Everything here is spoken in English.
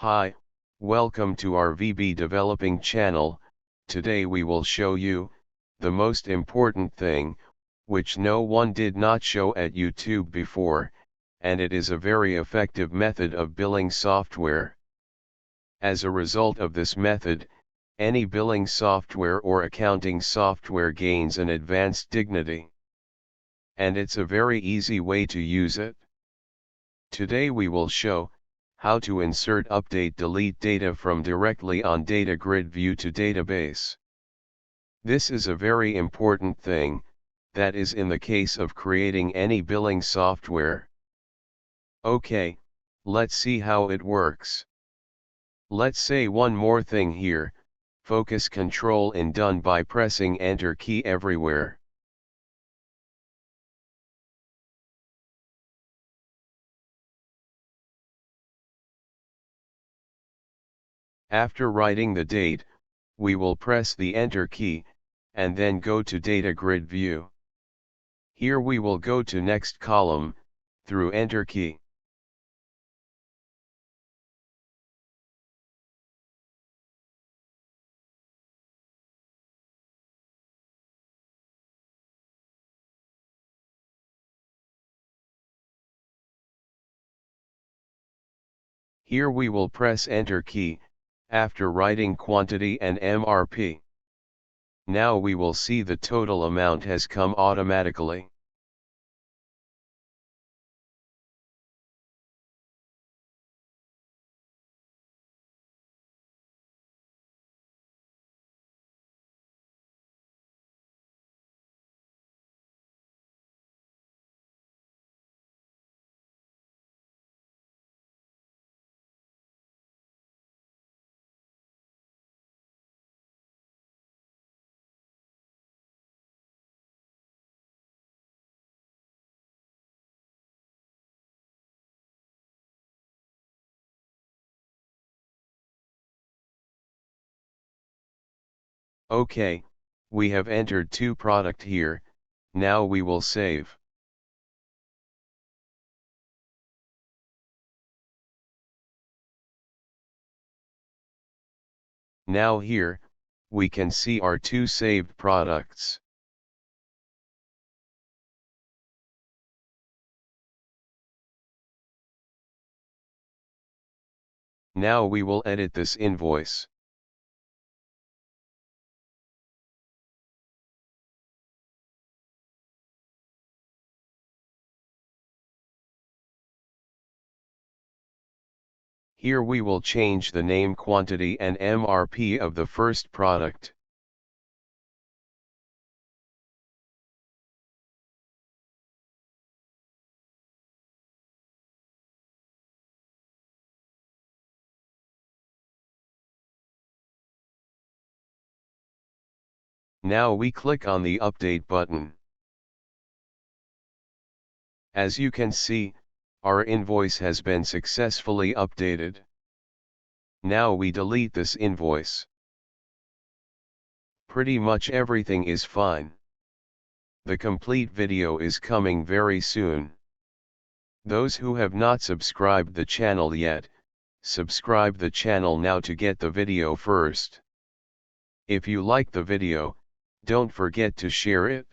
Hi, welcome to our VB Developing channel. Today we will show you the most important thing, which no one did not show at YouTube before, and it is a very effective method of billing software. As a result of this method, any billing software or accounting software gains an advanced dignity. And it's a very easy way to use it. Today we will show how to insert, update, delete data from directly on datagridview to database. This is a very important thing, that is in the case of creating any billing software. Okay, let's see how it works. Let's say one more thing here, focus Ctrl and done by pressing Enter key everywhere. After writing the date, we will press the Enter key, and then go to Datagrid view. Here we will go to next column, through Enter key. Here we will press Enter key, after writing quantity and MRP. Now we will see the total amount has come automatically. Okay, we have entered two product here, now we will save. Now here, we can see our two saved products. Now we will edit this invoice. Here we will change the name, quantity and MRP of the first product. Now we click on the Update button. As you can see, our invoice has been successfully updated. Now we delete this invoice. Pretty much everything is fine. The complete video is coming very soon. Those who have not subscribed the channel yet, subscribe the channel now to get the video first. If you like the video, don't forget to share it.